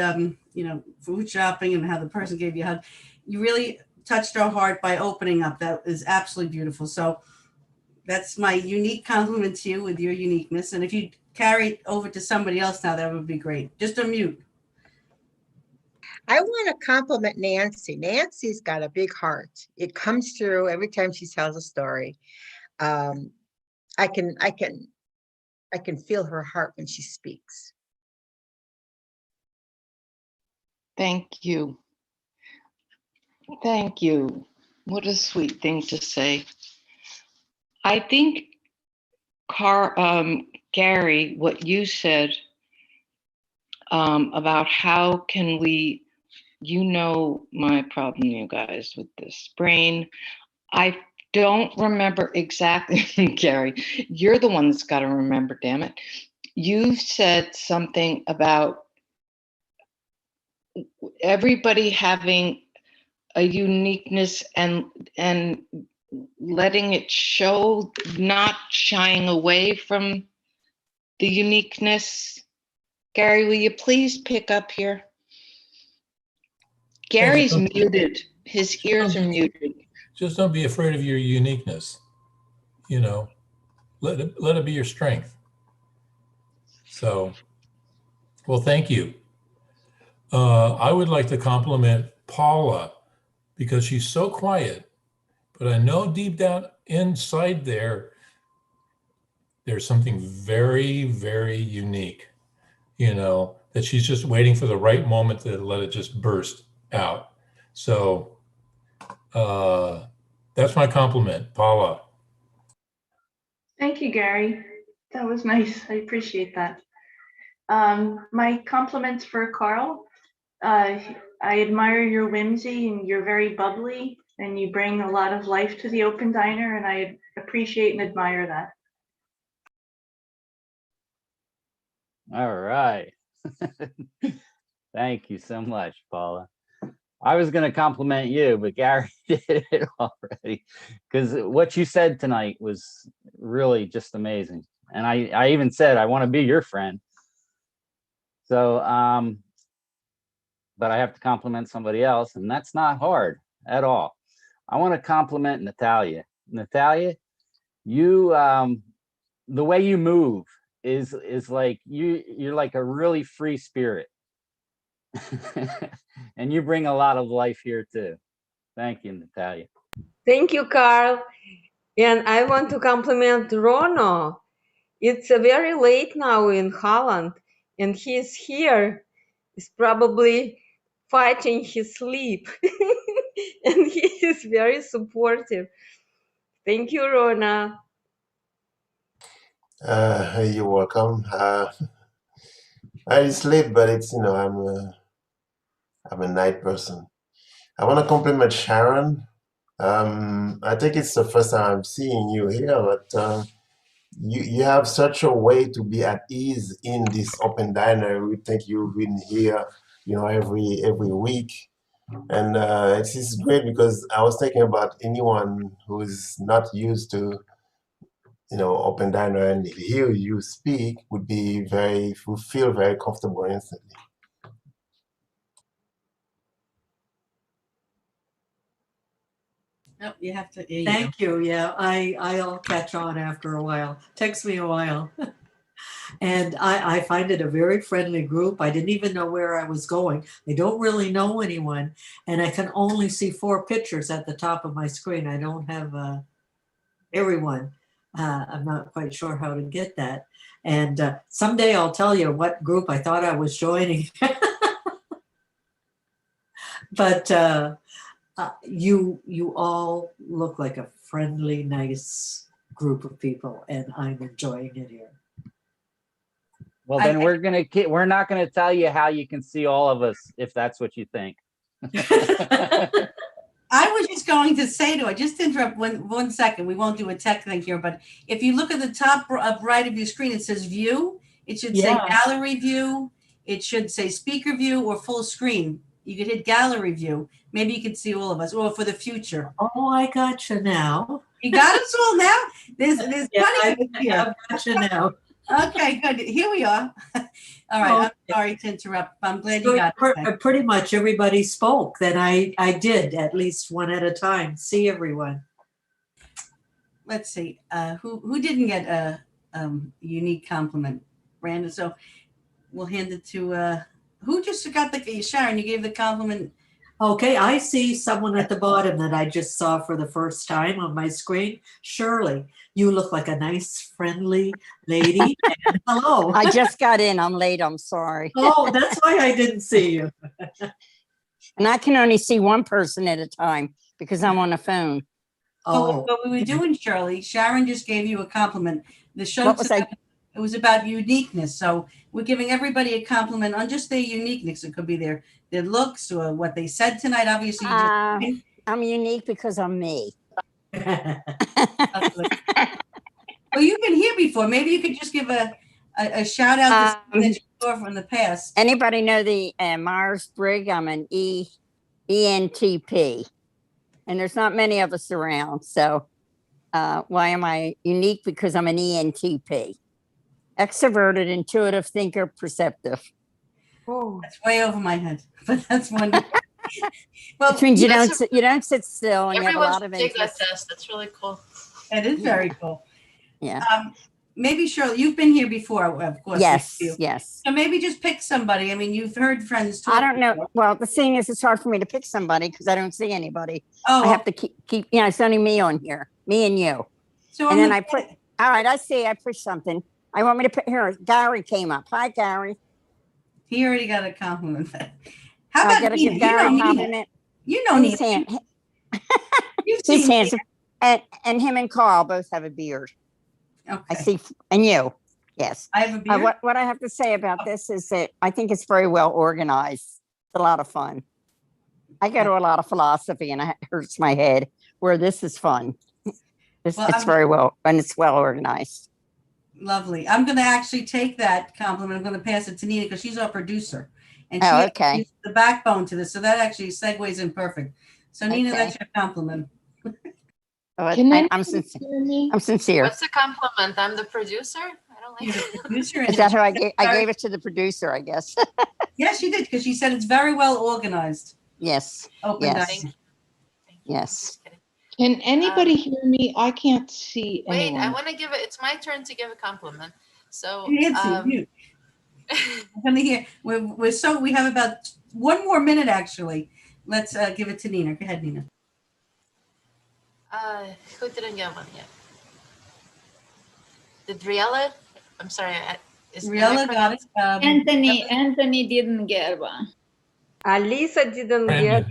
A: food shopping and how the person gave you a hug. You really touched our heart by opening up. That is absolutely beautiful. So that's my unique compliment to you with your uniqueness. And if you carry it over to somebody else now, that would be great. Just unmute.
G: I want to compliment Nancy. Nancy's got a big heart. It comes through every time she tells a story. I can feel her heart when she speaks.
K: Thank you. Thank you. What a sweet thing to say. I think, Gary, what you said about how can we, my problem, you guys, with this brain. I don't remember exactly, Gary, you're the one that's got to remember, damn it. You said something about everybody having a uniqueness and letting it show, not shying away from the uniqueness. Gary, will you please pick up here? Gary's muted. His ears are muted.
D: Just don't be afraid of your uniqueness. Let it be your strength. So, well, thank you. I would like to compliment Paula because she's so quiet, but I know deep down inside there's something very, very unique, that she's just waiting for the right moment to let it just burst out. So that's my compliment, Paula.
Q: Thank you, Gary. That was nice. I appreciate that. My compliments for Carl. I admire your whimsy, and you're very bubbly, and you bring a lot of life to the Open Diner, and I appreciate and admire that.
B: All right. Thank you so much, Paula. I was going to compliment you, but Gary did it already, because what you said tonight was really just amazing. And I even said, I want to be your friend. So, but I have to compliment somebody else, and that's not hard at all. I want to compliment Natalia. Natalia, you, the way you move is like you're like a really free spirit. And you bring a lot of life here too. Thank you, Natalia.
N: Thank you, Carl. And I want to compliment Rono. It's very late now in Holland, and he's here. He's probably fighting his sleep. And he is very supportive. Thank you, Rona.
R: You're welcome. I sleep, but it's I'm a night person. I want to compliment Sharon. I think it's the first time I'm seeing you here, but you have such a way to be at ease in this open diner. We think you've been here, every week, and it's great because I was thinking about anyone who's not used to open diner and hear you speak would feel very comfortable instantly.
A: No, you have to.
H: Thank you. Yeah, I'll catch on after a while. Takes me a while. And I find it a very friendly group. I didn't even know where I was going. I don't really know anyone. And I can only see 4 pictures at the top of my screen. I don't have everyone. I'm not quite sure how to get that. And someday I'll tell you what group I thought I was joining. But you all look like a friendly, nice group of people, and I'm enjoying it here.
B: Well, then we're not gonna tell you how you can see all of us if that's what you think.
A: I was just just going to say to, I just interrupt one second. We won't do a tech thing here, but if you look at the top right of your screen, it says view. It should say gallery view. It should say speaker view or full screen. You could hit gallery view. Maybe you could see all of us, or for the future.
H: Oh, I got you now.
A: You got us all now? There's plenty of us here.
H: I've got you now.
A: Okay, good. Here we are. All right. I'm sorry to interrupt. I'm glad you got it.
H: Pretty much everybody spoke. Then I did, at least one at a time, see everyone.
A: Let's see. Who didn't get a unique compliment? Brandon. So we'll hand it to who just got the Sharon, you gave the compliment.
H: Okay, I see someone at the bottom that I just saw for the first time on my screen. Shirley, you look like a nice, friendly lady. And hello.
T: I just got in. I'm late. I'm sorry.
H: Oh, that's why I didn't see you.
T: And I can only see one person at a time because I'm on the phone.
A: Oh, what we were doing, Shirley, Sharon just gave you a compliment. The show
T: What was I?
A: It was about uniqueness. So we're giving everybody a compliment on just their uniqueness. It could be their looks or what they said tonight. Obviously,
T: I'm unique because I'm me.
A: Well, you've been here before. Maybe you could just give a shout out to something that you saw from the past.
T: Anybody know the Myers-Briggs? I'm an ENTP. And there's not many of us around. So why am I unique? Because I'm an ENTP. Extroverted, intuitive, thinker, perceptive.
A: Oh, that's way over my head, but that's wonderful.
T: Well, which means you don't sit still and you have a lot of
I: take that
T: interest.
I: test. That's really cool.
A: That is very cool.
T: Yeah.
A: Maybe Shirley, you've been here before, of course.
T: Yes, yes.
A: So maybe just pick somebody. I mean, you've heard friends talk.
T: I don't know.
A: Before.
T: Well, the thing is, it's hard for me to pick somebody because I don't see anybody.
A: Oh,
T: I have to keep. It's only me on here, me and you.
A: So
T: and then I put. All right, I see. I pushed something. I want me to put here. Gary came up. Hi, Gary.
A: He already got a compliment. How about
T: I give Gary a compliment?
A: You know Nina.
T: He's handsome. And him and Carl both have a beard.
A: Okay.
T: I see. And you. Yes.
A: I have a beard.
T: What I have to say about this is that I think it's very well organized. It's a lot of fun. I go to a lot of philosophy and it hurts my head, where this is fun. It's very well, and it's well organized.
A: Lovely. I'm going to actually take that compliment. I'm going to pass it to Nina because she's our producer. And she's the backbone to this. So that actually segues in perfect. So Nina, that's your compliment.
T: I'm sincere. I'm sincere.
I: What's the compliment? I'm the producer? I don't like it.
A: Producer.
T: Is that how I gave it to the producer, I guess?
A: Yes, you did, because she said it's very well organized.
T: Yes.
A: Open
T: yes.
A: dining.
T: Yes.
K: Can anybody hear me? I can't see
I: Wait,
K: anyone.
I: I want to give it. It's my turn to give a compliment. So
A: Nancy, I'm gonna hear. We have about one more minute actually. Let's give it to Nina. Go ahead, Nina.
I: Who didn't get one yet? Did Riella? I'm sorry.
A: Riella got it.
J: Anthony didn't get one.
N: Alisa didn't get,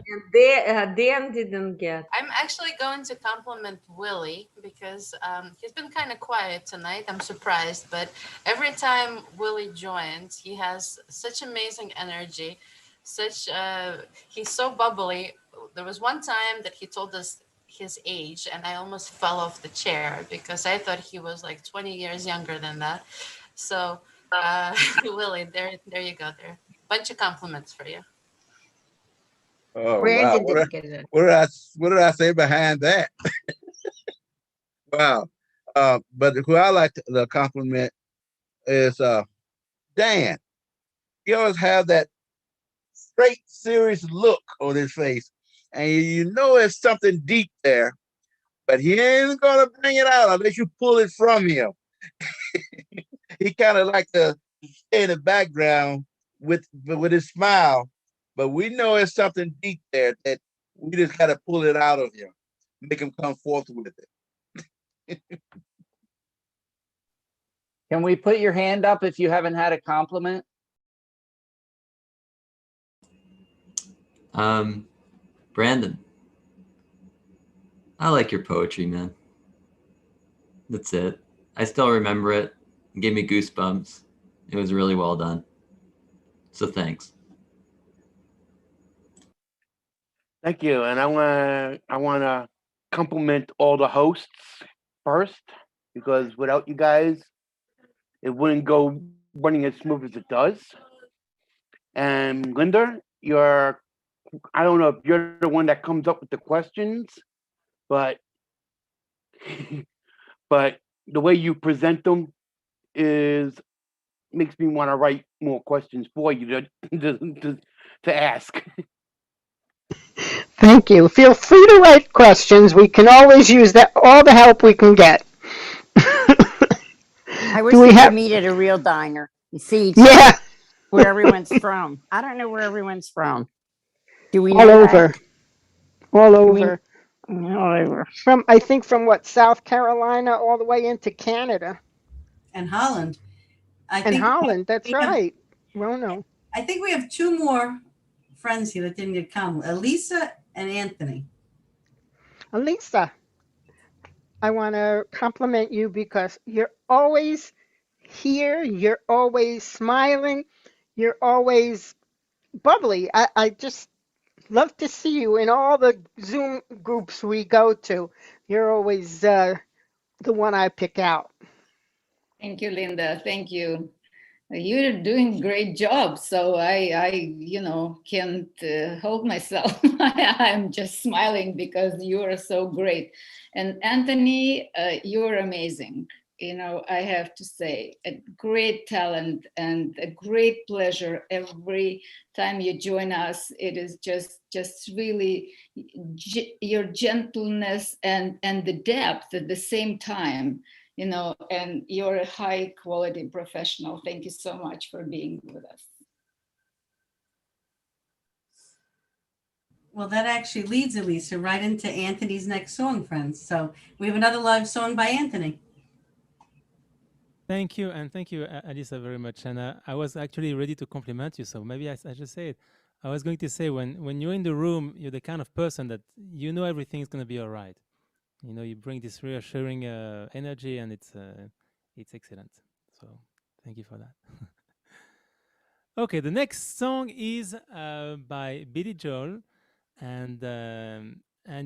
N: and Dan didn't get.
I: I'm actually going to compliment Willie because he's been kind of quiet tonight. I'm surprised, but every time Willie joins, he has such amazing energy. He's so bubbly. There was one time that he told us his age, and I almost fell off the chair because I thought he was like 20 years younger than that. So, Willie, there you go. There, bunch of compliments for you.
P: Oh, wow. What did I say behind that? Wow. But who I like to compliment is Dan. He always have that straight, serious look on his face. And you know there's something deep there, but he ain't gonna bring it out unless you pull it from him. He kind of like to stay in the background with his smile. But we know there's something deep there that we just got to pull it out of him, make him come forth with it.
B: Can we put your hand up if you haven't had a compliment?
L: Brandon, I like your poetry, man. That's it. I still remember it. It gave me goosebumps. It was really well done. So thanks.
M: Thank you. And I wanna compliment all the hosts first, because without you guys, it wouldn't go running as smooth as it does. And Linda, I don't know if you're the one that comes up with the questions, but but the way you present them makes me want to write more questions for you to ask.
C: Thank you. Feel free to write questions. We can always use all the help we can get.
T: I wish
C: Do
T: we
C: we
T: could
C: have?
T: meet at a real diner and see each
C: Yeah,
T: other where everyone's from. I don't know where everyone's from. Do we
C: all
T: know that?
C: over, all
T: Do we?
C: over.
T: All over.
C: I think from what, South Carolina all the way into Canada
A: And Holland. I
C: and
A: think
C: Holland. That's
A: we have,
C: right. Rono.
A: I think we have two more friends here that didn't get come. Elisa and Anthony.
C: Elisa, I want to compliment you because you're always here. You're always smiling. You're always bubbly. I just love to see you in all the Zoom groups we go to. You're always the one I pick out.
J: Thank you, Linda. Thank you. You're doing a great job. So I can't hold myself. I'm just smiling because you are so great. And Anthony, you're amazing. I have to say, a great talent and a great pleasure every time you join us. It is just really your gentleness and the depth at the same time. And you're a high quality professional. Thank you so much for being with us.
A: Well, that actually leads Elisa right into Anthony's next song, friends. So we have another live song by Anthony.
E: Thank you, and thank you, Alisa, very much. And I was actually ready to compliment you, so maybe I just say it. I was going to say, when you're in the room, you're the kind of person that you know everything's going to be all right. You bring this reassuring energy, and it's excellent. So thank you for that. Okay, the next song is by Billy Joel, and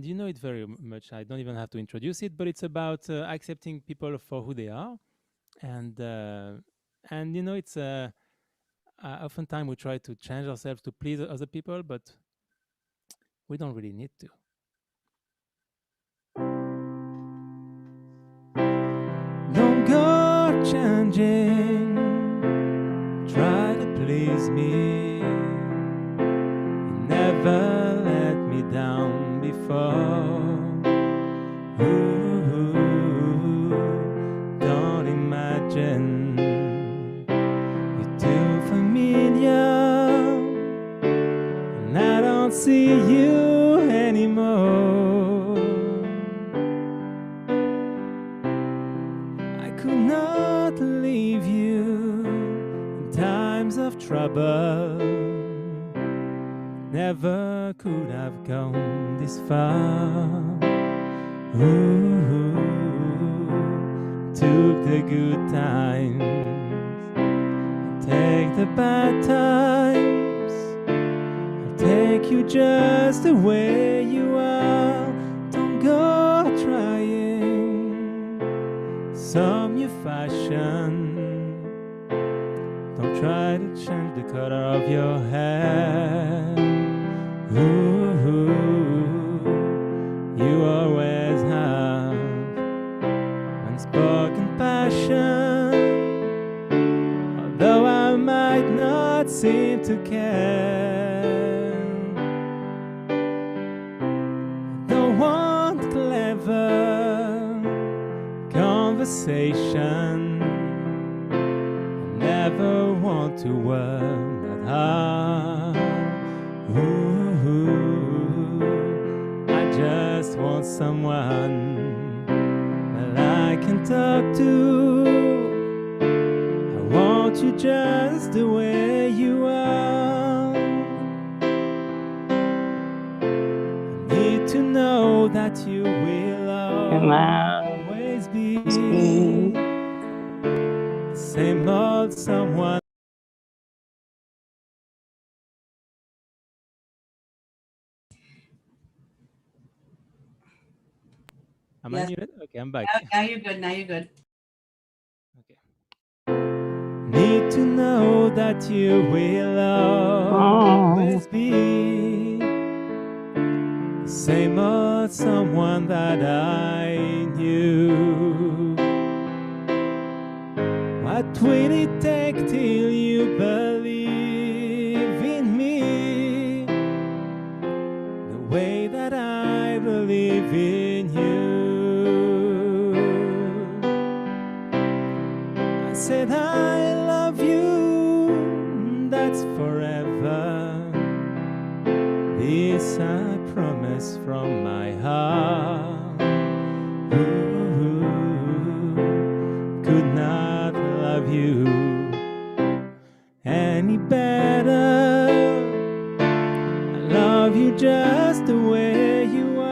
E: you know it very much. I don't even have to introduce it, but it's about accepting people for who they are, and it's oftentimes we try to change ourselves to please other people, but we don't really need to. Don't go changing, try to please me. You never let me down before. Ooh, don't imagine you're too familiar, and I don't see you anymore. I could not leave you in times of trouble. Never could have gone this far. Ooh, took the good times, take the bad times. I'll take you just the way you are. Don't go trying some new fashion. Don't try to change the color of your hair. Ooh, you always have unspoken passion, although I might not seem to care. Don't want clever conversation, never want to work that hard. Ooh, I just want someone that I can talk to. I want you just the way you are. I need to know that you will always be the same old someone. Am I muted? Okay, I'm back.
A: Now you're good. Now you're good.
E: Need to know that you will always be the same old someone that I knew. What will it take till you believe in me the way that I believe in you? I said I love you, that's forever. This I promise from my heart. Ooh, could not love you any better. I love you just the way you are.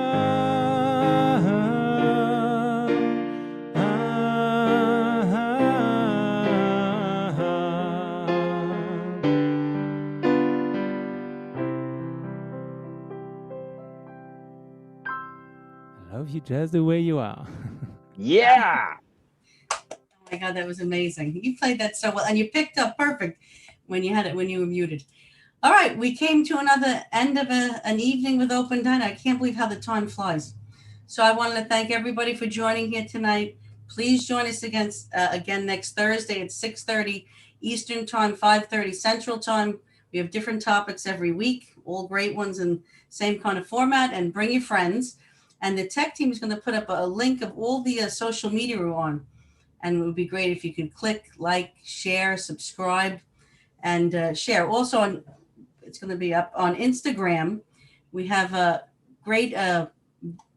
E: I love you just the way you are.
B: Yeah.
A: Oh my God, that was amazing. You played that so well, and you picked up perfect when you had it when you were muted. All right, we came to another end of an evening with Open Diner. I can't believe how the time flies. So I wanted to thank everybody for joining here tonight. Please join us again next Thursday at 6:30 Eastern Time, 5:30 Central Time. We have different topics every week, all great ones in same kind of format. And bring your friends. And the tech team is going to put up a link of all the social media we're on. And it would be great if you could click, like, share, subscribe, and share. Also, it's going to be up on Instagram. We have a great, there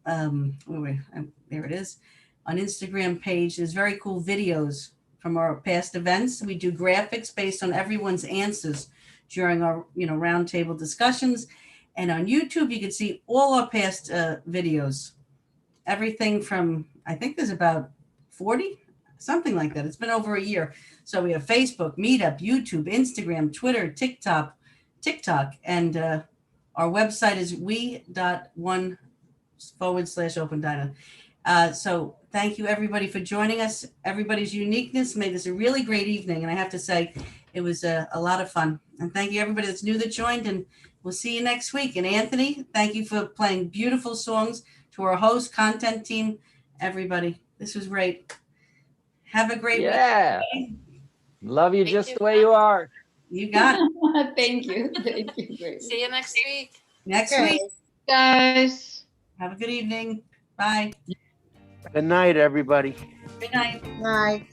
A: it is, on Instagram page. There's very cool videos from our past events. We do graphics based on everyone's answers during our, roundtable discussions. And on YouTube, you can see all our past videos. Everything from, I think there's about 40, something like that. It's been over a year. So we have Facebook, Meetup, YouTube, Instagram, Twitter, TikTok, and our website is we.one/Open Diner. So thank you everybody for joining us. Everybody's uniqueness made this a really great evening. And I have to say, it was a lot of fun. And thank you everybody that's new that joined, and we'll see you next week. And Anthony, thank you for playing beautiful songs. To our host, content team, everybody, this was great. Have a great week. Everybody.
B: Love you just the way you are.
A: You got it.
J: Thank you. Thank you. Great.
I: See you next week.
A: Next
G: Okay.
A: week.
F: Guys.
A: Have a good evening. Bye.
M: Good night, everybody.
A: Good night.
G: Night.